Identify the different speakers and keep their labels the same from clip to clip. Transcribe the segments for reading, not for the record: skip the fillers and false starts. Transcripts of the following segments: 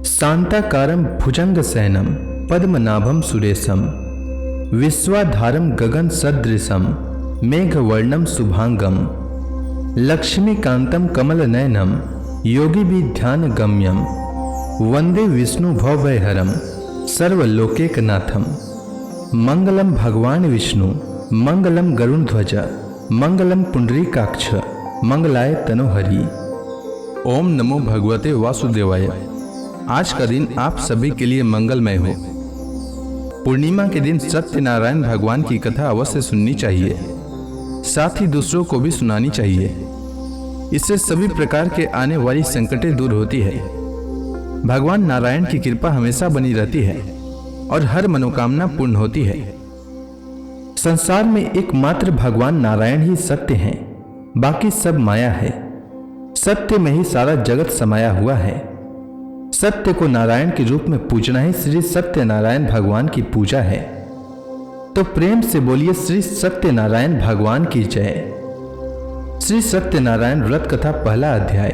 Speaker 1: शांताकारं भुजंगशयनं पद्मनाभं सुरेशं विश्वाधारं गगन सदृशं मेघवर्णं शुभांगं लक्ष्मीकांतं कमलनयनं योगिभिर्ध्यानगम्यं वंदे विष्णु भवभयहरं सर्वलोकैकनाथं। मंगलम भगवान विष्णु, मंगलम गरुड़ध्वज, मंगलम पुंडरीकाक्ष, मंगलाय तनोहरि। ओम नमो भगवते वासुदेवाय। आज का दिन आप सभी के लिए मंगलमय हो। पूर्णिमा के दिन सत्यनारायण भगवान की कथा अवश्य सुननी चाहिए, साथ ही दूसरों को भी सुनानी चाहिए। इससे सभी प्रकार के आने वाली संकटें दूर होती है। भगवान नारायण की कृपा हमेशा बनी रहती है और हर मनोकामना पूर्ण होती है। संसार में एकमात्र भगवान नारायण ही सत्य हैं, बाकी सब माया है। सत्य में ही सारा जगत समाया हुआ है। सत्य को नारायण के रूप में पूजना ही श्री सत्यनारायण भगवान की पूजा है। तो प्रेम से बोलिए श्री सत्यनारायण भगवान की जय। श्री सत्यनारायण व्रत कथा पहला अध्याय।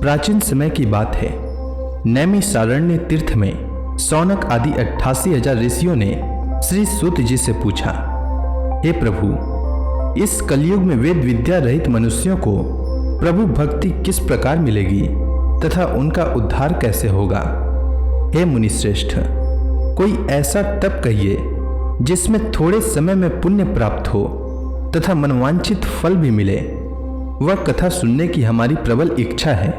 Speaker 1: प्राचीन समय की बात है। नैमिषारण्य तीर्थ में शौनक आदि 88,000 ऋषियों ने श्री सूत जी से पूछा, हे प्रभु, इस कलयुग में वेद विद्या रहित मनुष्यों को प्रभु भक्ति किस प्रकार मिलेगी तथा उनका उद्धार कैसे होगा। हे मुनिश्रेष्ठ, कोई ऐसा तप कहिए जिसमें थोड़े समय में पुण्य प्राप्त हो तथा मनवांछित फल भी मिले। वह कथा सुनने की हमारी प्रबल इच्छा है।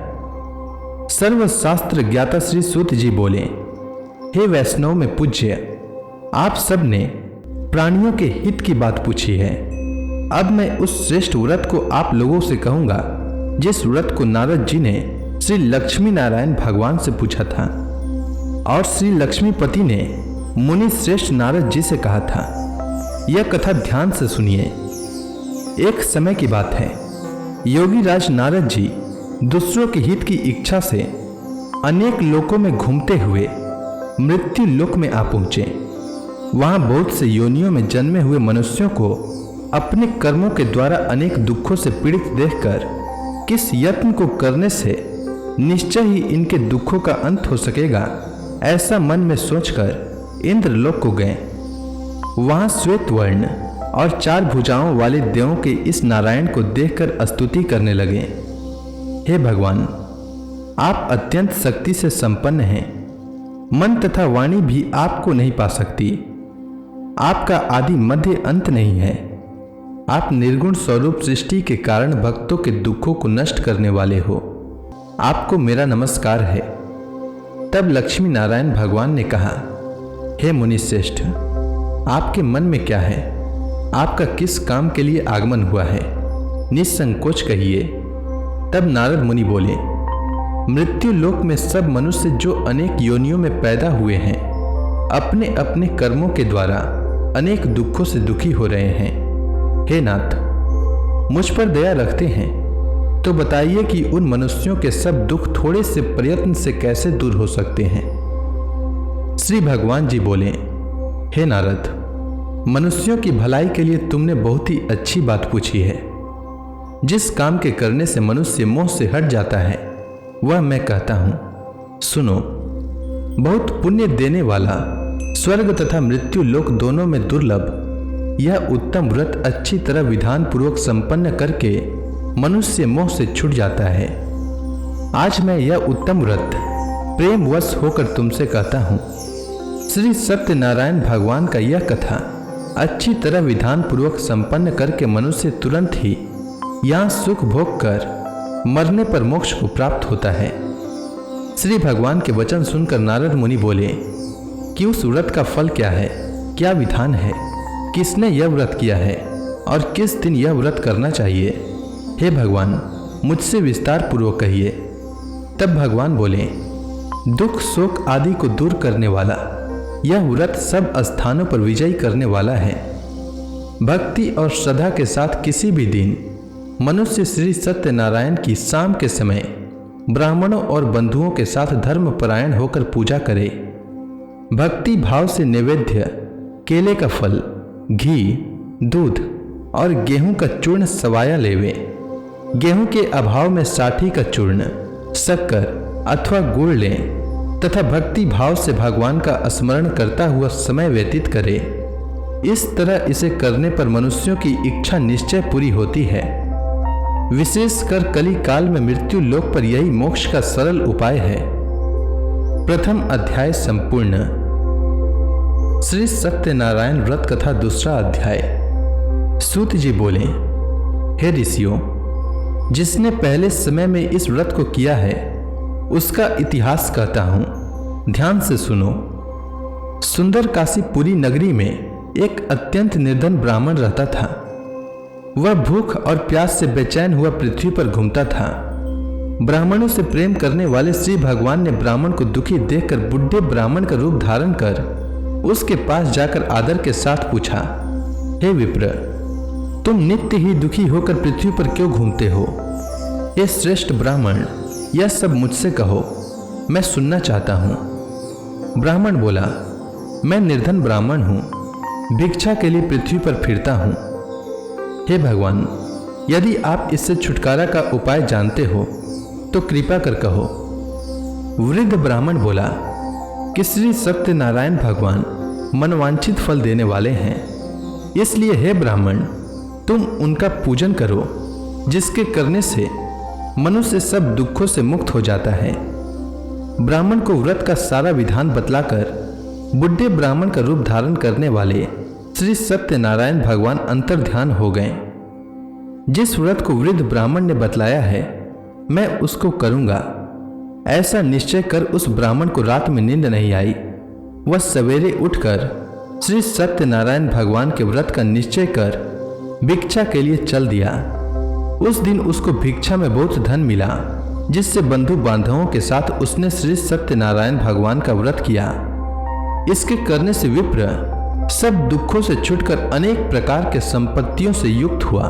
Speaker 1: सर्वशास्त्र ज्ञाता श्री सूत जी बोले, हे वैष्णव में पूज्य, आप सब ने प्राणियों के हित की बात पूछी है। अब मैं उस श्रेष्ठ व्रत को आप लोगों से कहूंगा जिस व्रत को नारद जी ने श्री लक्ष्मी नारायण भगवान से पूछा था और श्री लक्ष्मीपति ने मुनि श्रेष्ठ नारद जी से कहा था। यह कथा ध्यान से सुनिए। एक समय की बात है। योगी राज नारद जी दूसरों के हित की इच्छा से अनेक लोकों में घूमते हुए मृत्यु लोक में आ पहुंचे। वहां बहुत से योनियों में जन्मे हुए मनुष्यों को अपने कर्मों के द्वारा अनेक दुखों से पीड़ित देखकर किस यत्न को करने से निश्चय ही इनके दुखों का अंत हो सकेगा, ऐसा मन में सोचकर इंद्रलोक को गए। वहां श्वेत वर्ण और 4 भुजाओं वाले देवों के इस नारायण को देखकर स्तुति करने लगे। हे भगवान, आप अत्यंत शक्ति से संपन्न हैं। मन तथा वाणी भी आपको नहीं पा सकती। आपका आदि मध्य अंत नहीं है। आप निर्गुण स्वरूप सृष्टि के कारण भक्तों के दुखों को नष्ट करने वाले हो। आपको मेरा नमस्कार है। तब लक्ष्मी नारायण भगवान ने कहा, हे मुनिश्रेष्ठ, आपके मन में क्या है? आपका किस काम के लिए आगमन हुआ है? निसंकोच कहिए। तब नारद मुनि बोले, मृत्यु लोक में सब मनुष्य जो अनेक योनियों में पैदा हुए हैं, अपने अपने कर्मों के द्वारा अनेक दुखों से दुखी हो रहे हैं। हे नाथ, मुझ पर दया रखते हैं तो बताइए कि उन मनुष्यों के सब दुख थोड़े से प्रयत्न से कैसे दूर हो सकते हैं। श्री भगवान जी बोले, हे नारद, मनुष्यों की भलाई के लिए तुमने बहुत ही अच्छी बात पूछी है। जिस काम के करने से मनुष्य मोह से हट जाता है वह मैं कहता हूं, सुनो। बहुत पुण्य देने वाला, स्वर्ग तथा मृत्यु लोक दोनों में दुर्लभ यह उत्तम व्रत अच्छी तरह विधान पूर्वक संपन्न करके मनुष्य मोह से छूट जाता है। आज मैं यह उत्तम व्रत प्रेमवश होकर तुमसे कहता हूं। श्री सत्यनारायण भगवान का यह कथा अच्छी तरह विधान पूर्वक संपन्न करके मनुष्य तुरंत ही यहाँ सुख भोग कर मरने पर मोक्ष को प्राप्त होता है। श्री भगवान के वचन सुनकर नारद मुनि बोले कि उस व्रत का फल क्या है, क्या विधान है, किसने यह व्रत किया है और किस दिन यह व्रत करना चाहिए। हे भगवान, मुझसे विस्तार पूर्वक कहिए। तब भगवान बोले, दुख शोक आदि को दूर करने वाला यह व्रत सब स्थानों पर विजयी करने वाला है। भक्ति और श्रद्धा के साथ किसी भी दिन मनुष्य श्री सत्यनारायण की शाम के समय ब्राह्मणों और बंधुओं के साथ धर्मपरायण होकर पूजा करे। भक्ति भाव से नैवेद्य केले का फल, घी, दूध और गेहूं का चूर्ण सवाया लेवे। गेहूं के अभाव में साठी का चूर्ण, शक्कर अथवा गुड़ लें तथा भक्ति भाव से भगवान का स्मरण करता हुआ समय व्यतीत करें। इस तरह इसे करने पर मनुष्यों की इच्छा निश्चय पूरी होती है। विशेषकर कली काल में मृत्यु लोक पर यही मोक्ष का सरल उपाय है। प्रथम अध्याय संपूर्ण। श्री सत्यनारायण व्रत कथा दूसरा अध्याय। सूत जी बोले, हे ऋषियों, जिसने पहले समय में इस व्रत को किया है उसका इतिहास कहता हूं, ध्यान से सुनो। सुंदर काशीपुरी नगरी में एक अत्यंत निर्धन ब्राह्मण रहता था। वह भूख और प्यास से बेचैन हुआ पृथ्वी पर घूमता था। ब्राह्मणों से प्रेम करने वाले श्री भगवान ने ब्राह्मण को दुखी देखकर बुढ़े ब्राह्मण का रूप धारण कर उसके पास जाकर आदर के साथ पूछा, हे विप्र, तुम नित्य ही दुखी होकर पृथ्वी पर क्यों घूमते हो? हे श्रेष्ठ ब्राह्मण, यह सब मुझसे कहो, मैं सुनना चाहता हूं। ब्राह्मण बोला, मैं निर्धन ब्राह्मण हूं, भिक्षा के लिए पृथ्वी पर फिरता हूं। हे भगवान, यदि आप इससे छुटकारा का उपाय जानते हो तो कृपा कर कहो। वृद्ध ब्राह्मण बोला कि श्री सत्यनारायण भगवान मनवांछित फल देने वाले हैं, इसलिए हे ब्राह्मण, तुम उनका पूजन करो, जिसके करने से मनुष्य सब दुखों से मुक्त हो जाता है। ब्राह्मण को व्रत का सारा विधान बतलाकर बुढ़े ब्राह्मण का रूप धारण करने वाले श्री सत्यनारायण भगवान अंतर्ध्यान हो गए। जिस व्रत को वृद्ध ब्राह्मण ने बतलाया है मैं उसको करूंगा, ऐसा निश्चय कर उस ब्राह्मण को रात में नींद नहीं आई। वह सवेरे उठकर श्री सत्यनारायण भगवान के व्रत का निश्चय कर भिक्षा के लिए चल दिया। उस दिन उसको भिक्षा में बहुत धन मिला, जिससे बंधु बांधवों के साथ उसने श्री सत्यनारायण भगवान का व्रत किया। इसके करने से विप्र सब दुखों से छुटकर अनेक प्रकार के संपत्तियों से युक्त हुआ।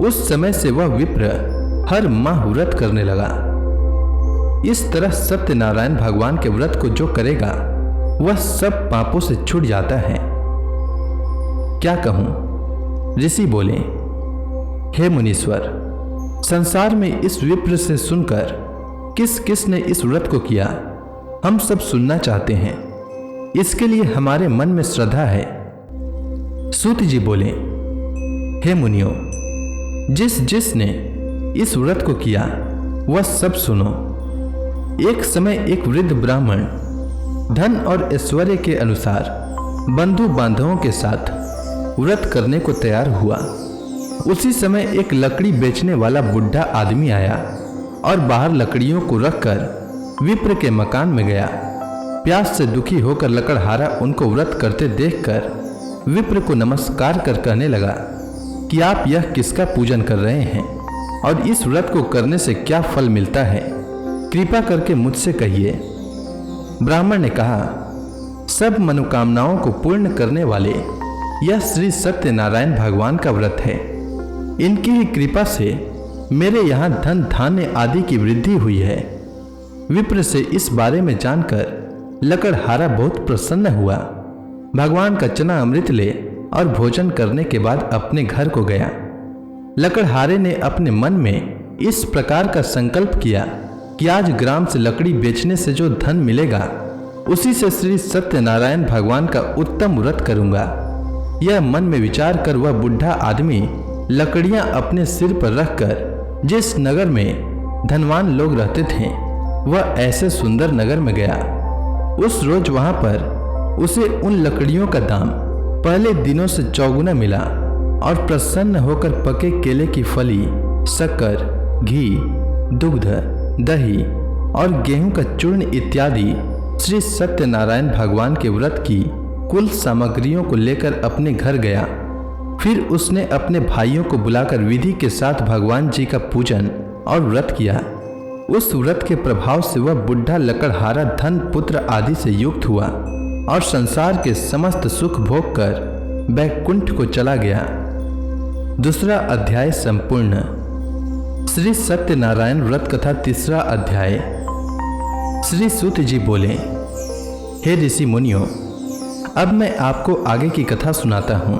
Speaker 1: उस समय से वह विप्र हर माह व्रत करने लगा। इस तरह सत्यनारायण भगवान के व्रत को जो करेगा वह सब पापों से छूट जाता है। क्या कहूं? ऋषि बोले, हे मुनीश्वर, संसार में इस विप्र से सुनकर किस किस ने इस व्रत को किया हम सब सुनना चाहते हैं। इसके लिए हमारे मन में श्रद्धा है। सूत जी बोले, हे मुनियों, जिसने इस व्रत को किया वह सब सुनो। एक समय एक वृद्ध ब्राह्मण धन और ऐश्वर्य के अनुसार बंधु बांधवों के साथ व्रत करने को तैयार हुआ। उसी समय एक लकड़ी बेचने वाला बुढ़ा आदमी आया और बाहर लकड़ियों को रखकर विप्र के मकान में गया। प्यास से दुखी होकर लकड़हारा उनको व्रत करते देखकर विप्र को नमस्कार कर कहने लगा कि आप यह किसका पूजन कर रहे हैं और इस व्रत को करने से क्या फल मिलता है, कृपा करके मुझसे कहिए। ब्राह्मण ने कहा, सब मनोकामनाओं को पूर्ण करने वाले यह श्री सत्यनारायण भगवान का व्रत है। इनकी ही कृपा से मेरे यहाँ धन धान्य आदि की वृद्धि हुई है। विप्र से इस बारे में जानकर लकड़हारा बहुत प्रसन्न हुआ। भगवान का चना अमृत ले और भोजन करने के बाद अपने घर को गया। लकड़हारे ने अपने मन में इस प्रकार का संकल्प किया कि आज ग्राम से लकड़ी बेचने से जो धन मिलेगा उसी से श्री सत्यनारायण भगवान का उत्तम व्रत करूंगा। यह मन में विचार कर वह बुढ़ा आदमी लकड़ियां अपने सिर पर रखकर जिस नगर में धनवान लोग रहते थे वह ऐसे सुंदर नगर में गया। उस रोज वहां पर उसे उन लकड़ियों का दाम पहले दिनों से चौगुना मिला और प्रसन्न होकर पके केले की फली, शक्कर, घी, दुग्ध, दही और गेहूं का चूर्ण इत्यादि श्री सत्यनारायण भगवान के व्रत की कुल सामग्रियों को लेकर अपने घर गया। फिर उसने अपने भाइयों को बुलाकर विधि के साथ भगवान जी का पूजन और व्रत किया। उस व्रत के प्रभाव से वह बुढ़ा लकड़हारा धन पुत्र आदि से युक्त हुआ और संसार के समस्त सुख भोग कर बैकुंठ को चला गया। दूसरा अध्याय संपूर्ण। श्री सत्यनारायण व्रत कथा तीसरा अध्याय। श्री सूत जी बोले, हे ऋषि मुनियों, अब मैं आपको आगे की कथा सुनाता हूँ।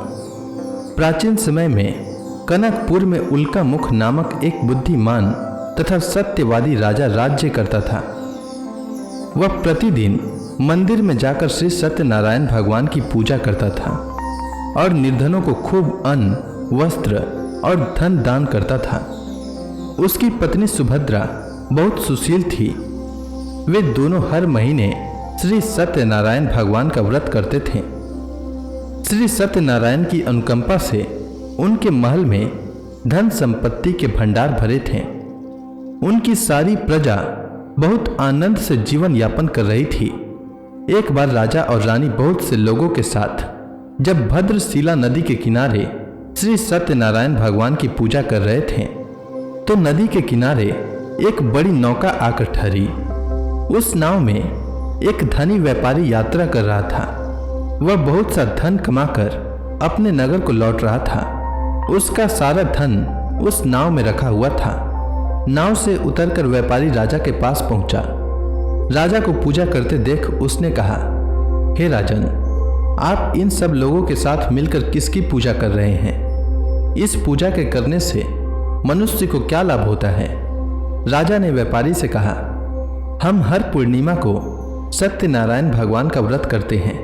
Speaker 1: प्राचीन समय में कनकपुर में उल्का मुख नामक एक बुद्धिमान तथा सत्यवादी राजा राज्य करता था। वह प्रतिदिन मंदिर में जाकर श्री सत्यनारायण भगवान की पूजा करता था और निर्धनों को खूब अन्न, वस्त्र और धन दान करता था। उसकी पत्नी सुभद्रा बहुत सुशील थी। वे दोनों हर महीने श्री सत्यनारायण भगवान का व्रत करते थे। श्री सत्यनारायण की अनुकंपा से उनके महल में धन संपत्ति के भंडार भरे थे। उनकी सारी प्रजा बहुत आनंद से जीवन यापन कर रही थी। एक बार राजा और रानी बहुत से लोगों के साथ जब भद्रशिला नदी के किनारे श्री सत्यनारायण भगवान की पूजा कर रहे थे तो नदी के किनारे एक बड़ी नौका आकर ठहरी। उस नाव में एक धनी व्यापारी यात्रा कर रहा था। वह बहुत सा धन कमाकर अपने नगर को लौट रहा था। उसका सारा धन उस नाव में रखा हुआ था। नाव से उतरकर व्यापारी राजा के पास पहुंचा। राजा को पूजा करते देख उसने कहा, हे राजन, आप इन सब लोगों के साथ मिलकर किसकी पूजा कर रहे हैं? इस पूजा के करने से मनुष्य को क्या लाभ होता है? राजा ने व्यापारी से कहा, हम हर पूर्णिमा को सत्यनारायण भगवान का व्रत करते हैं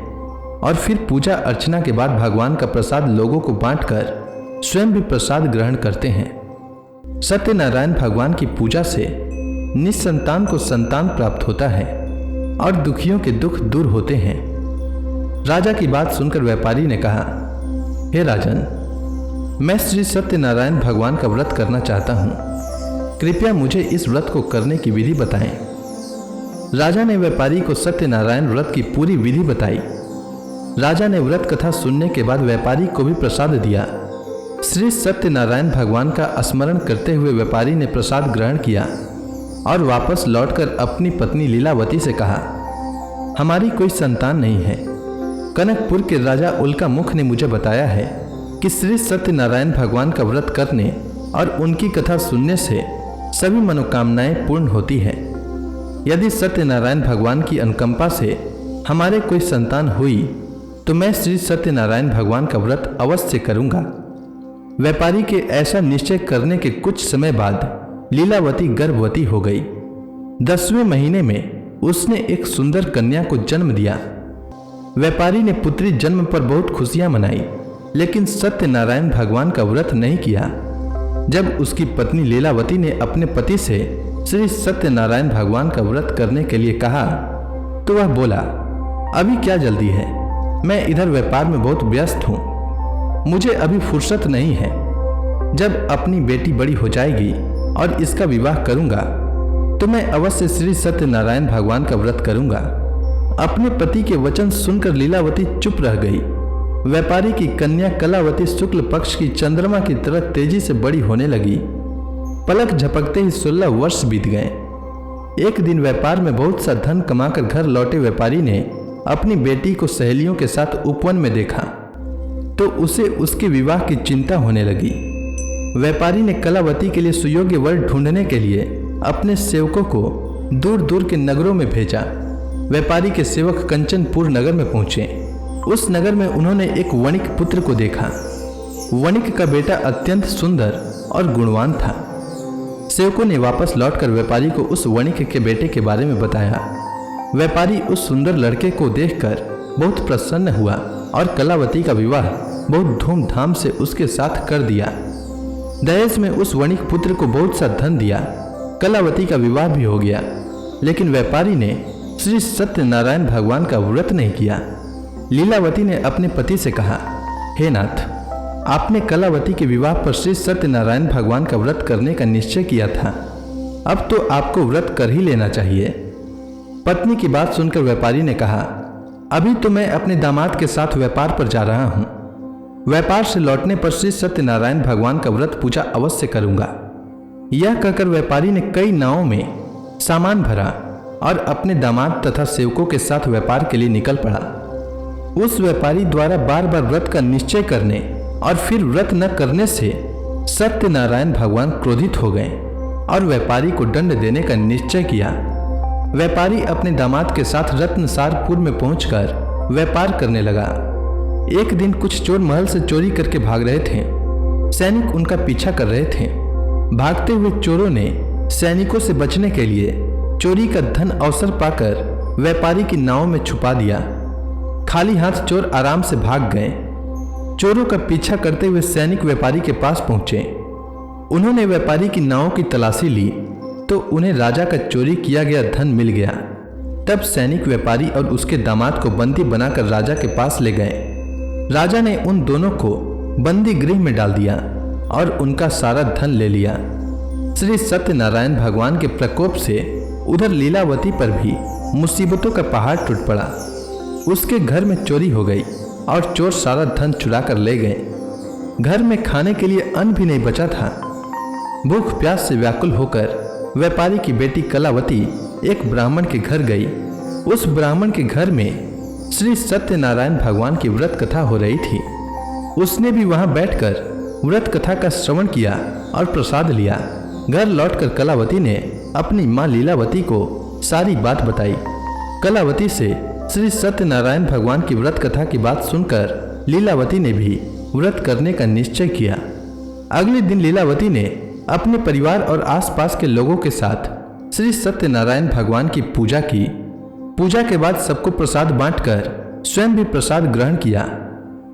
Speaker 1: और फिर पूजा अर्चना के बाद भगवान का प्रसाद लोगों को बांटकर स्वयं भी प्रसाद ग्रहण करते हैं। सत्यनारायण भगवान की पूजा से निसंतान को संतान प्राप्त होता है और दुखियों के दुख दूर होते हैं। राजा की बात सुनकर व्यापारी ने कहा, हे राजन, मैं श्री सत्यनारायण भगवान का व्रत करना चाहता हूँ। कृपया मुझे इस व्रत को करने की विधि बताएं। राजा ने व्यापारी को सत्यनारायण व्रत की पूरी विधि बताई। राजा ने व्रत कथा सुनने के बाद व्यापारी को भी प्रसाद दिया। श्री सत्यनारायण भगवान का स्मरण करते हुए व्यापारी ने प्रसाद ग्रहण किया और वापस लौटकर अपनी पत्नी लीलावती से कहा, हमारी कोई संतान नहीं है। कनकपुर के राजा उल्का मुख ने मुझे बताया है कि श्री सत्यनारायण भगवान का व्रत करने और उनकी कथा सुनने से सभी मनोकामनाएं पूर्ण होती है। यदि सत्यनारायण भगवान की अनुकंपा से हमारे कोई संतान हुई तो मैं श्री सत्यनारायण भगवान का व्रत अवश्य करूंगा। व्यापारी के ऐसा निश्चय करने के कुछ समय बाद लीलावती गर्भवती हो गई। 10वें महीने में उसने एक सुंदर कन्या को जन्म दिया। व्यापारी ने पुत्री जन्म पर बहुत खुशियां मनाई, लेकिन सत्यनारायण भगवान का व्रत नहीं किया। जब उसकी पत्नी लीलावती ने अपने पति से श्री सत्यनारायण भगवान का व्रत करने के लिए कहा तो वह बोला, अभी क्या जल्दी है, मैं इधर व्यापार में बहुत व्यस्त हूँ, मुझे अभी फुर्सत नहीं है। जब अपनी बेटी बड़ी हो जाएगी और इसका विवाह करूंगा तो मैं अवश्य श्री सत्यनारायण भगवान का व्रत करूंगा। अपने पति के वचन सुनकर लीलावती चुप रह गई। व्यापारी की कन्या कलावती शुक्ल पक्ष की चंद्रमा की तरह तेजी से बड़ी होने लगी। पलक झपकते ही 16 वर्ष बीत गए। एक दिन व्यापार में बहुत सा धन कमाकर घर लौटे व्यापारी ने अपनी बेटी को सहेलियों के साथ उपवन में देखा तो उसे उसके विवाह की चिंता होने लगी। व्यापारी ने कलावती के लिए सुयोग्य वर ढूंढने के लिए अपने सेवकों को दूर दूर के नगरों में भेजा। व्यापारी के सेवक कंचनपुर नगर में पहुंचे। उस नगर में उन्होंने एक वणिक पुत्र को देखा। वणिक का बेटा अत्यंत सुंदर और गुणवान था। सेवकों ने वापस लौटकर व्यापारी को उस वणिक के बेटे के बारे में बताया। व्यापारी उस सुंदर लड़के को देखकर बहुत प्रसन्न हुआ और कलावती का विवाह बहुत धूमधाम से उसके साथ कर दिया। दहेज में उस वणिक पुत्र को बहुत सा धन दिया। कलावती का विवाह भी हो गया, लेकिन व्यापारी ने श्री सत्यनारायण भगवान का व्रत नहीं किया। लीलावती ने अपने पति से कहा, हे नाथ, आपने कलावती के विवाह पर श्री सत्यनारायण भगवान का व्रत करने का निश्चय किया था, अब तो आपको व्रत कर ही लेना चाहिए। पत्नी की बात सुनकर व्यापारी ने कहा, अभी तो मैं अपने दामाद के साथ व्यापार पर जा रहा हूँ। व्यापार से लौटने पर श्री सत्यनारायण भगवान का व्रत पूजा अवश्य करूंगा। यह कहकर व्यापारी ने कई नावों में सामान भरा और अपने दामाद तथा सेवकों के साथ व्यापार के लिए निकल पड़ा। उस व्यापारी द्वारा बार बार व्रत का निश्चय करने और फिर व्रत न करने से सत्यनारायण भगवान क्रोधित हो गए और व्यापारी को दंड देने का निश्चय किया। व्यापारी अपने दामाद के साथ रत्नसारपुर में पहुंचकर व्यापार करने लगा। एक दिन कुछ चोर महल से चोरी करके भाग रहे थे। सैनिक उनका पीछा कर रहे थे। भागते हुए चोरों ने सैनिकों से बचने के लिए चोरी का धन अवसर पाकर व्यापारी की नाव में छुपा दिया। खाली हाथ चोर आराम से भाग गए। चोरों का पीछा करते हुए सैनिक व्यापारी के पास पहुंचे। उन्होंने व्यापारी की नाव की तलाशी ली तो उन्हें राजा का चोरी किया गया धन मिल गया। तब सैनिक व्यापारी और उसके दामाद को बंदी बनाकर राजा के पास ले गए। राजा ने उन दोनों को बंदी गृह में डाल दिया और उनका सारा धन ले लिया। श्री सत्यनारायण भगवान के प्रकोप से उधर लीलावती पर भी मुसीबतों का पहाड़ टूट पड़ा। उसके घर में चोरी हो गई और चोर सारा धन चुरा कर ले गए। घर में खाने के लिए अन्न भी नहीं बचा था। भूख प्यास से व्याकुल होकर व्यापारी की बेटी कलावती एक ब्राह्मण के घर गई। उस ब्राह्मण के घर में श्री सत्यनारायण भगवान की व्रत कथा हो रही थी। उसने भी वहां बैठकर व्रत कथा का श्रवण किया और प्रसाद लिया। घर लौटकर कलावती ने अपनी मां लीलावती को सारी बात बताई। कलावती से श्री सत्यनारायण भगवान की व्रत कथा की बात सुनकर लीलावती ने भी व्रत करने का निश्चय किया। अगले दिन लीलावती ने अपने परिवार और आसपास के लोगों के साथ श्री सत्यनारायण भगवान की पूजा की। पूजा के बाद सबको प्रसाद बांटकर स्वयं भी प्रसाद ग्रहण किया।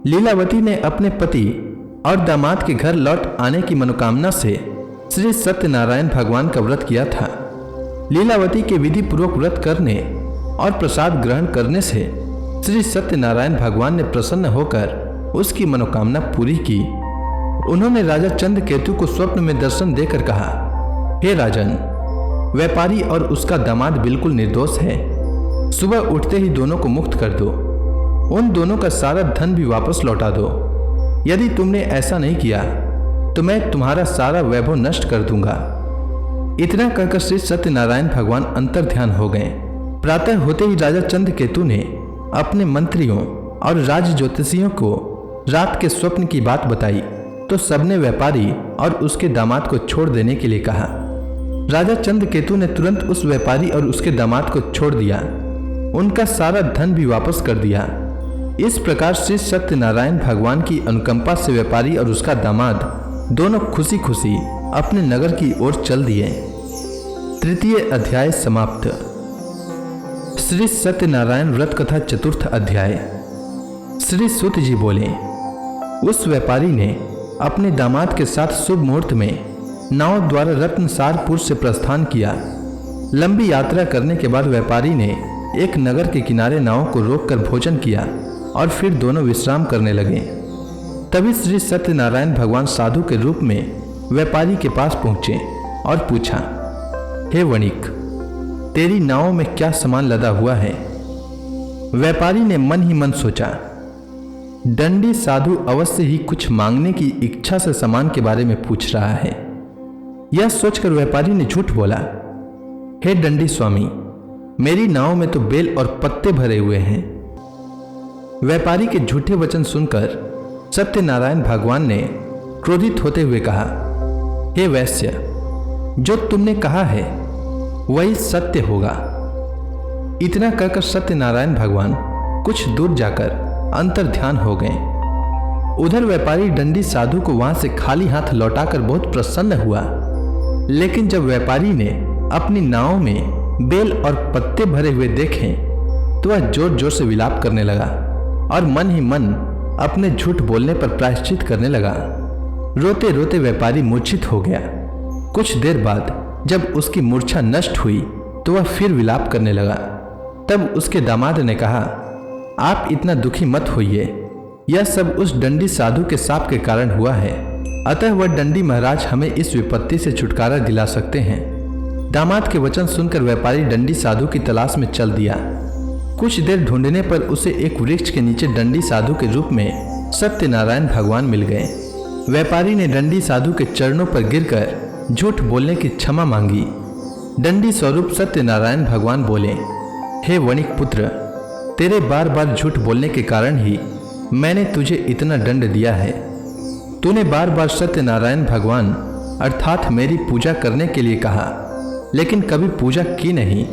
Speaker 1: लीलावती ने अपने पति और दामाद के घर लौट आने की मनोकामना से श्री सत्यनारायण भगवान का व्रत किया था। लीलावती के विधि पूर्वक व्रत करने और प्रसाद ग्रहण करने से श्री सत्यनारायण भगवान ने प्रसन्न होकर उसकी मनोकामना पूरी की। उन्होंने राजा चंद्रकेतु को स्वप्न में दर्शन देकर कहा, हे राजन, व्यापारी और उसका दामाद बिल्कुल निर्दोष है। सुबह उठते ही दोनों को मुक्त कर दो। उन दोनों का सारा धन भी वापस लौटा दो। यदि तुमने ऐसा नहीं किया तो मैं तुम्हारा सारा वैभव नष्ट कर दूंगा। इतना कहकर श्री सत्यनारायण भगवान अंतर ध्यान हो गए। प्रातः होते ही राजा चंद्रकेतु ने अपने मंत्रियों और राज ज्योतिषियों को रात के स्वप्न की बात बताई तो सबने व्यापारी और उसके दामाद को छोड़ देने के लिए कहा। राजा चंद्रकेतु ने तुरंत उस व्यापारी और उसके दामाद को छोड़ दिया। उनका सारा धन भी वापस कर दिया। इस प्रकार श्री सत्यनारायण भगवान की अनुकंपा से व्यापारी और उसका दामाद दोनों खुशी खुशी अपने नगर की ओर चल दिए। तृतीय अध्याय समाप्त। श्री सत्यनारायण व्रत कथा चतुर्थ अध्याय। श्री सूत जी बोले, उस व्यापारी ने अपने दामाद के साथ शुभ मुहूर्त में नाव द्वारा रत्नसारपुर से प्रस्थान किया। लंबी यात्रा करने के बाद व्यापारी ने एक नगर के किनारे नाव को रोककर भोजन किया और फिर दोनों विश्राम करने लगे। तभी श्री सत्यनारायण भगवान साधु के रूप में व्यापारी के पास पहुंचे और पूछा, हे वणिक, तेरी नाव में क्या सामान लदा हुआ है? व्यापारी ने मन ही मन सोचा, दंडी साधु अवश्य ही कुछ मांगने की इच्छा से सामान के बारे में पूछ रहा है। यह सोचकर व्यापारी ने झूठ बोला, हे दंडी स्वामी, मेरी नाव में तो बेल और पत्ते भरे हुए हैं। व्यापारी के झूठे वचन सुनकर सत्यनारायण भगवान ने क्रोधित होते हुए कहा, हे वैश्य, जो तुमने कहा है वही सत्य होगा। इतना कहकर सत्यनारायण भगवान कुछ दूर जाकर अंतर ध्यान हो गए। उधर व्यापारी दंडी साधु को वहां से खाली हाथ लौटाकर बहुत प्रसन्न हुआ। लेकिन जब व्यापारी ने अपनी नाव में बेल और पत्ते भरे हुए देखे तो वह जोर जोर से विलाप करने लगा और मन ही मन अपने झूठ बोलने पर प्रायश्चित करने लगा। रोते रोते व्यापारी मूर्छित हो गया। कुछ देर बाद जब उसकी मूर्छा नष्ट हुई तो वह फिर विलाप करने लगा। तब उसके दामाद ने कहा, आप इतना दुखी मत होइए, यह सब उस दंडी साधु के शाप के कारण हुआ है। अतः वह दंडी महाराज हमें इस विपत्ति से छुटकारा दिला सकते हैं। दामाद के वचन सुनकर व्यापारी दंडी साधु की तलाश में चल दिया। कुछ देर ढूंढने पर उसे एक वृक्ष के नीचे दंडी साधु के रूप में सत्यनारायण भगवान मिल गए। व्यापारी ने दंडी साधु के चरणों पर गिरकर झूठ बोलने की क्षमा मांगी। दंडी स्वरूप सत्यनारायण भगवान बोले, हे वणिक पुत्र, तेरे बार बार झूठ बोलने के कारण ही मैंने तुझे इतना दंड दिया है। तूने बार बार सत्यनारायण भगवान अर्थात मेरी पूजा करने के लिए कहा, लेकिन कभी पूजा की नहीं।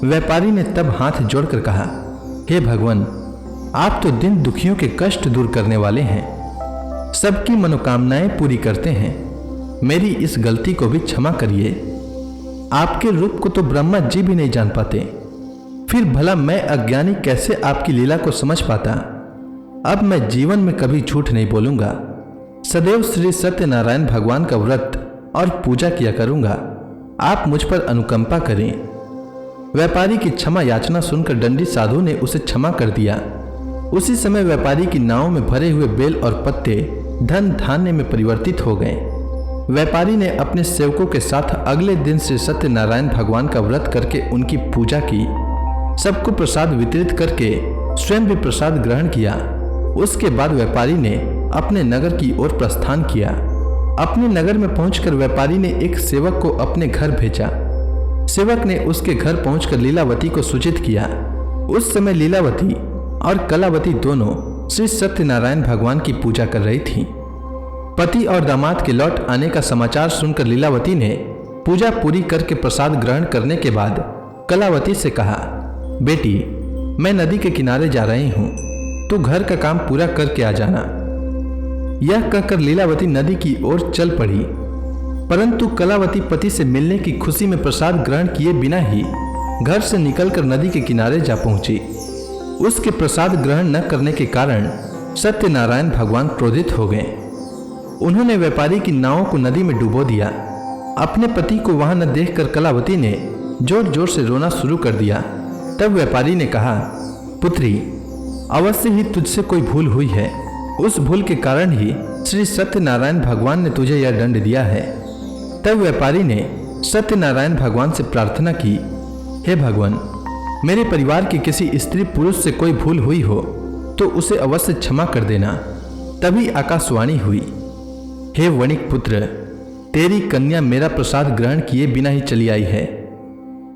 Speaker 1: व्यापारी ने तब हाथ जोड़कर कहा, हे भगवान, आप तो दिन दुखियों के कष्ट दूर करने वाले हैं, सबकी मनोकामनाएं पूरी करते हैं। मेरी इस गलती को भी क्षमा करिए। आपके रूप को तो ब्रह्मा जी भी नहीं जान पाते, फिर भला मैं अज्ञानी कैसे आपकी लीला को समझ पाता। अब मैं जीवन में कभी झूठ नहीं बोलूंगा, सदैव श्री सत्यनारायण भगवान का व्रत और पूजा किया करूंगा। आप मुझ पर अनुकंपा करें। व्यापारी की क्षमा याचना सुनकर दंडी साधु ने उसे क्षमा कर दिया। उसी समय व्यापारी की नाव में भरे हुए बेल और पत्ते धन धान्य में परिवर्तित हो गए। व्यापारी ने अपने सेवकों के साथ अगले दिन श्री सत्यनारायण भगवान का व्रत करके उनकी पूजा की। सबको प्रसाद वितरित करके स्वयं भी प्रसाद ग्रहण किया। उसके बाद व्यापारी ने अपने नगर की ओर प्रस्थान किया। अपने नगर में पहुंचकर व्यापारी ने एक सेवक को अपने घर भेजा। सेवक ने उसके घर पहुंचकर लीलावती को सूचित किया। उस समय लीलावती और कलावती दोनों श्री सत्यनारायण भगवान की पूजा कर रही थीं। पति और दामाद के लौट आने का समाचार सुनकर लीलावती ने पूजा पूरी करके प्रसाद ग्रहण करने के बाद कलावती से कहा, बेटी, मैं नदी के किनारे जा रही हूँ, तू घर का काम पूरा करके आ जाना। यह कहकर लीलावती नदी की ओर चल पड़ी, परंतु कलावती पति से मिलने की खुशी में प्रसाद ग्रहण किए बिना ही घर से निकलकर नदी के किनारे जा पहुंची। उसके प्रसाद ग्रहण न करने के कारण सत्यनारायण भगवान क्रोधित हो गए। उन्होंने व्यापारी की नाव को नदी में डुबो दिया। अपने पति को वहां न देखकर कलावती ने जोर जोर से रोना शुरू कर दिया। तब व्यापारी ने कहा, पुत्री, अवश्य ही तुझसे कोई भूल हुई है। उस भूल के कारण ही श्री सत्यनारायण भगवान ने तुझे यह दंड दिया है। तब व्यापारी ने सत्यनारायण भगवान से प्रार्थना की, हे भगवान, मेरे परिवार के किसी स्त्री पुरुष से कोई भूल हुई हो तो उसे अवश्य क्षमा कर देना। तभी आकाशवाणी हुई, हे वणिक पुत्र, तेरी कन्या मेरा प्रसाद ग्रहण किए बिना ही चली आई है।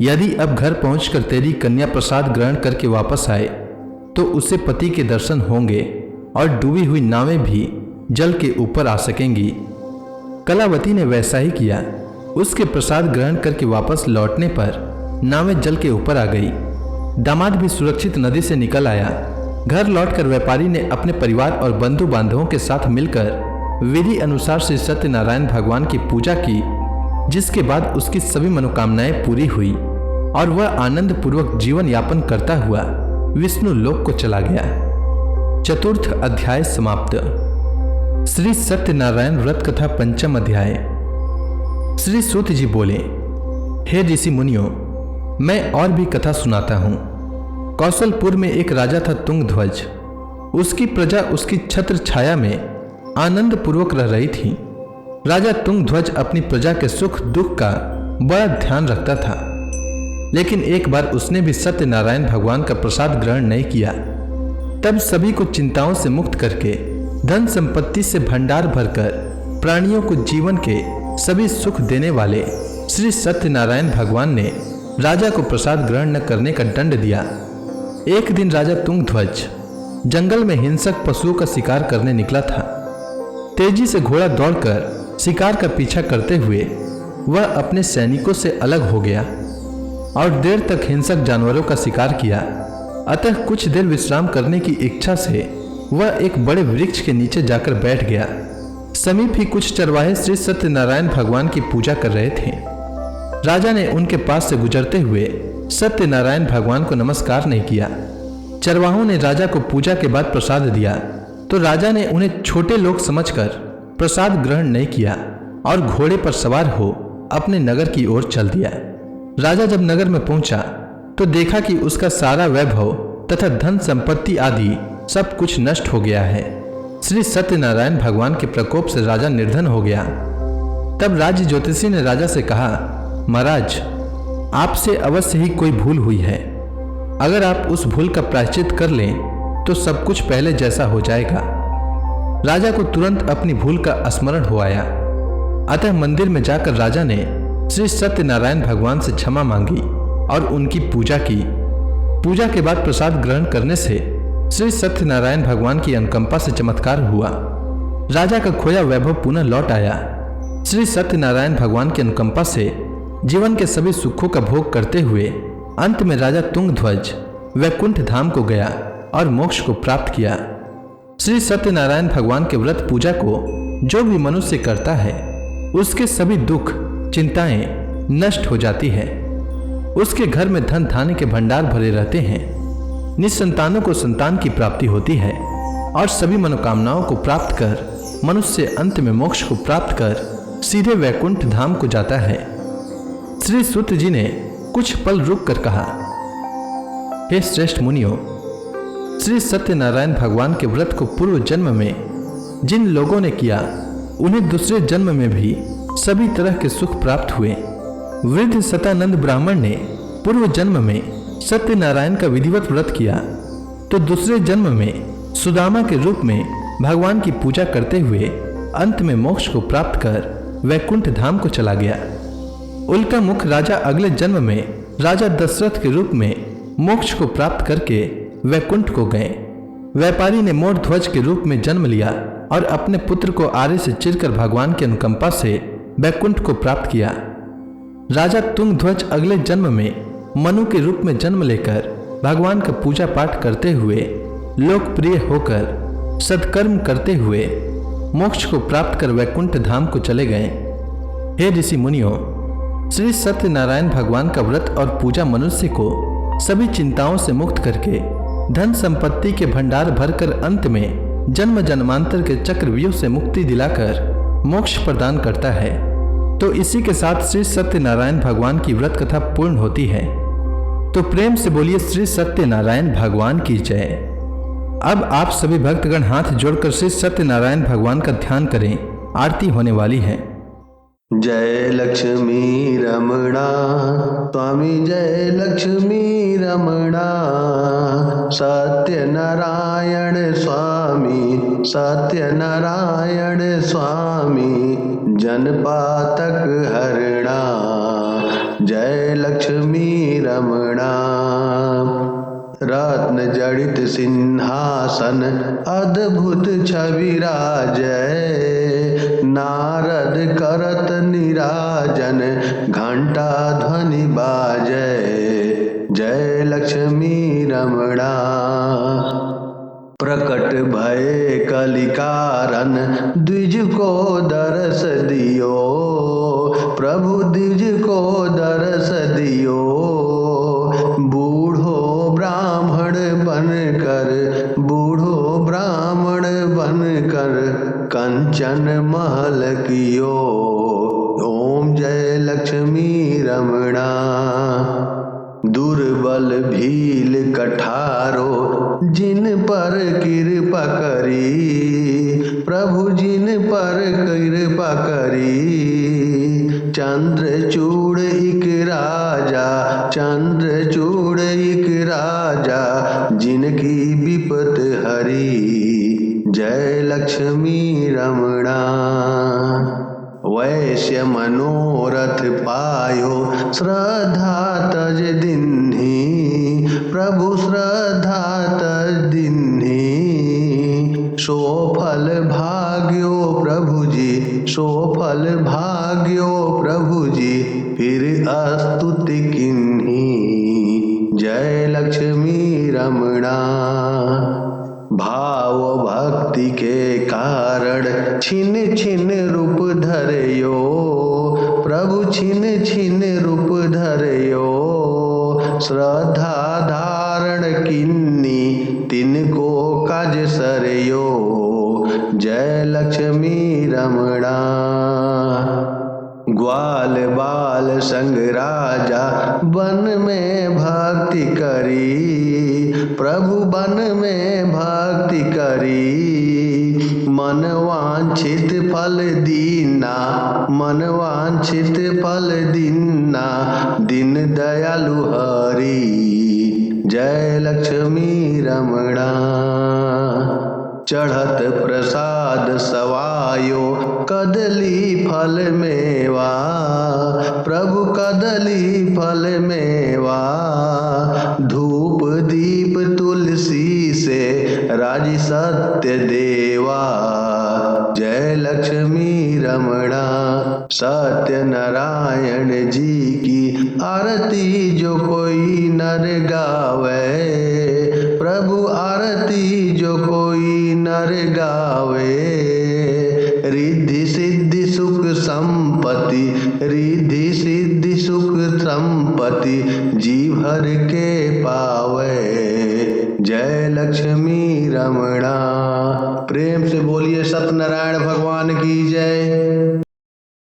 Speaker 1: यदि अब घर पहुंचकर तेरी कन्या प्रसाद ग्रहण करके वापस आए तो उसे पति के दर्शन होंगे और डूबी हुई नावें भी जल के ऊपर आ सकेंगी। कलावती ने वैसा ही किया। उसके प्रसाद ग्रहण करके वापस लौटने पर नावें जल के ऊपर आ गई। दामाद भी सुरक्षित नदी से निकल आया। घर लौटकर व्यापारी ने अपने परिवार और बंधु बांधवों के साथ मिलकर विधि अनुसार श्री सत्यनारायण भगवान की पूजा की, जिसके बाद उसकी सभी मनोकामनाएं पूरी हुई और वह आनंद पूर्वक जीवन यापन करता हुआ विष्णु लोक को चला गया। चतुर्थ अध्याय समाप्त। श्री सत्यनारायण व्रत कथा पंचम अध्याय। श्री सूत जी बोले, हे ऋषि मुनियों, मैं और भी कथा सुनाता हूँ। कौशलपुर में एक राजा था तुंगध्वज। उसकी प्रजा उसकी छत्र छाया में आनंद पूर्वक रह रही थी। राजा तुंगध्वज अपनी प्रजा के सुख दुख का बड़ा ध्यान रखता था, लेकिन एक बार उसने भी सत्यनारायण भगवान का प्रसाद ग्रहण नहीं किया। तब सभी को चिंताओं से मुक्त करके धन संपत्ति से भंडार भरकर प्राणियों को जीवन के सभी सुख देने वाले श्री सत्यनारायण भगवान ने राजा को प्रसाद ग्रहण न करने का दंड दिया। एक दिन राजा तुंगध्वज जंगल में हिंसक पशुओं का शिकार करने निकला था। तेजी से घोड़ा दौड़कर शिकार का पीछा करते हुए वह अपने सैनिकों से अलग हो गया और देर तक हिंसक जानवरों का शिकार किया। अतः कुछ देर विश्राम करने की इच्छा से वह एक बड़े वृक्ष के नीचे जाकर बैठ गया। समीप ही कुछ चरवाहे श्री सत्यनारायण भगवान की पूजा कर रहे थे। राजा ने उनके पास से गुजरते हुए सत्यनारायण भगवान को नमस्कार नहीं किया। चरवाहों ने राजा को पूजा के बाद प्रसाद दिया तो राजा ने उन्हें छोटे लोग समझकर प्रसाद ग्रहण नहीं किया और घोड़े पर सवार हो अपने नगर की ओर चल दिया। राजा जब नगर में पहुंचा तो देखा कि उसका सारा वैभव तथा धन संपत्ति आदि सब कुछ नष्ट हो गया है। श्री सत्यनारायण भगवान के प्रकोप से राजा निर्धन हो गया। तब राज्य ज्योतिषी ने राजा से कहा, महाराज, आपसे अवश्य ही कोई भूल हुई है। अगर आप उस भूल का प्रायश्चित कर लें तो सब कुछ पहले जैसा हो जाएगा। राजा को तुरंत अपनी भूल का स्मरण हो आया। अतः मंदिर में जाकर राजा ने श्री सत्यनारायण भगवान से क्षमा मांगी और उनकी पूजा की। पूजा के बाद प्रसाद ग्रहण करने से श्री सत्यनारायण भगवान की अनुकंपा से चमत्कार हुआ। राजा का खोया वैभव पुनः लौट आया। श्री सत्यनारायण भगवान की अनुकंपा से जीवन के सभी सुखों का भोग करते हुए अंत में राजा तुंगध्वज वैकुंठ धाम को गया और मोक्ष को प्राप्त किया। श्री सत्यनारायण भगवान के व्रत पूजा को जो भी मनुष्य करता है उसके सभी दुख, चिंताएं नष्ट हो जाती है। उसके घर में धन धान्य के भंडार भरे रहते हैं। निसंतानों को संतान की प्राप्ति होती है और सभी मनोकामनाओं को प्राप्त कर मनुष्य अंत में मोक्ष को प्राप्त कर सीधे वैकुंठ धाम को जाता है। श्री सूत जी ने कुछ पल रुक कर कहा, हे श्रेष्ठ मुनियों, श्री सत्यनारायण भगवान के व्रत को पूर्व जन्म में जिन लोगों ने किया उन्हें दूसरे जन्म में भी सभी तरह के सुख प्राप्त हुए। वृद्ध सतानंद ब्राह्मण ने पूर्व जन्म में सत्यनारायण का विधिवत व्रत किया तो दूसरे जन्म में सुदामा के रूप में भगवान की पूजा करते हुए अंत में मोक्ष को प्राप्त कर वैकुंठ धाम को चला गया। उल्का मुख राजा अगले जन्म में राजा दशरथ के रूप में मोक्ष को प्राप्त करके वैकुंठ को गए। व्यापारी ने मोर ध्वज के रूप में जन्म लिया और अपने पुत्र को आरे से चिरकर भगवान की अनुकंपा से वैकुंठ को प्राप्त किया। राजा तुंग ध्वज अगले जन्म में मनु के रूप में जन्म लेकर भगवान का पूजा पाठ करते हुए लोकप्रिय होकर सत्कर्म करते हुए मोक्ष को प्राप्त कर वैकुंठ धाम को चले गए। हे ऋषि मुनियों, श्री सत्यनारायण भगवान का व्रत और पूजा मनुष्य को सभी चिंताओं से मुक्त करके धन संपत्ति के भंडार भरकर अंत में जन्म जन्मांतर के चक्रव्यूह से मुक्ति दिलाकर मोक्ष प्रदान करता है। तो इसी के साथ श्री सत्यनारायण भगवान की व्रत कथा पूर्ण होती है। तो प्रेम से बोलिए श्री सत्यनारायण भगवान की जय। अब आप सभी भक्तगण हाथ जोड़कर श्री सत्यनारायण भगवान का ध्यान करें, आरती होने वाली है।
Speaker 2: जय लक्ष्मी रमणा स्वामी, जय लक्ष्मी रमणा, सत्यनारायण स्वामी, सत्यनारायण स्वामी, जनपातक हरणा, जय लक्ष्मी रमणा। रत्न जड़ित सिंहासन अद्भुत छवि राजय, नारद करत निराजन घंटा ध्वनि बाजय, जय लक्ष्मी रमणा। प्रकट भय कलिकारन द्विज को दरस दियो, प्रभु द्विज को दरस दियो, बूढ़ो ब्राह्मण बनकर, बूढ़ो ब्राह्मण बनकर कंचन महल कियो, ओम जय लक्ष्मी रमणा। दुर्बल भील कठारो जिन पर कृपा करी, प्रभु जिन पर कृपा करी, चंद्रचूड़ इक राजा, चंद्रचूड़ इक राजा, जिनकी विपत हरी, जय लक्ष्मी रमणा। वैश्य मनोरथ पायो श्रद्धा तज दिन्ही, प्रभु श्रद्धा तज दिन्ही, सो फल भाग्यो प्रभु जी, सो फल भाग्यो प्रभु जी, फिर स्तुति किन्ही, जय लक्ष्मी रमणा। भाव भक्ति के कारण छिन छिन रूप धरयो, प्रभु छिन छिन रूप धरयो, श्रद्धा धारण किन्नी तिनको काज सरयो, जय लक्ष्मी रमणा। ग्वाल बाल संग राजा वन में भक्ति करी, प्रभु वन में भक्ति करी, मन वांछित फल दीना, मन वांछित फल दीना, दिन दयालु हरि, जय लक्ष्मी रमणा। चढ़त प्रसाद सवायो कदली फल मेवा, प्रभु कदली फल मेवा, धूप दीप तुलसी से राजी सत्य देवा, जय लक्ष्मी रमणा। सत्यनारायण जी की आरती जो कोई नर गावे, प्रभु आरती जो कोई नर गावे, रिद्धि सिद्धि सुख संपत्ति, रिद्धि सिद्धि पति जी भर के पावे। जय लक्ष्मी रमणा। प्रेम से बोलिए सत्यनारायण भगवान की जय।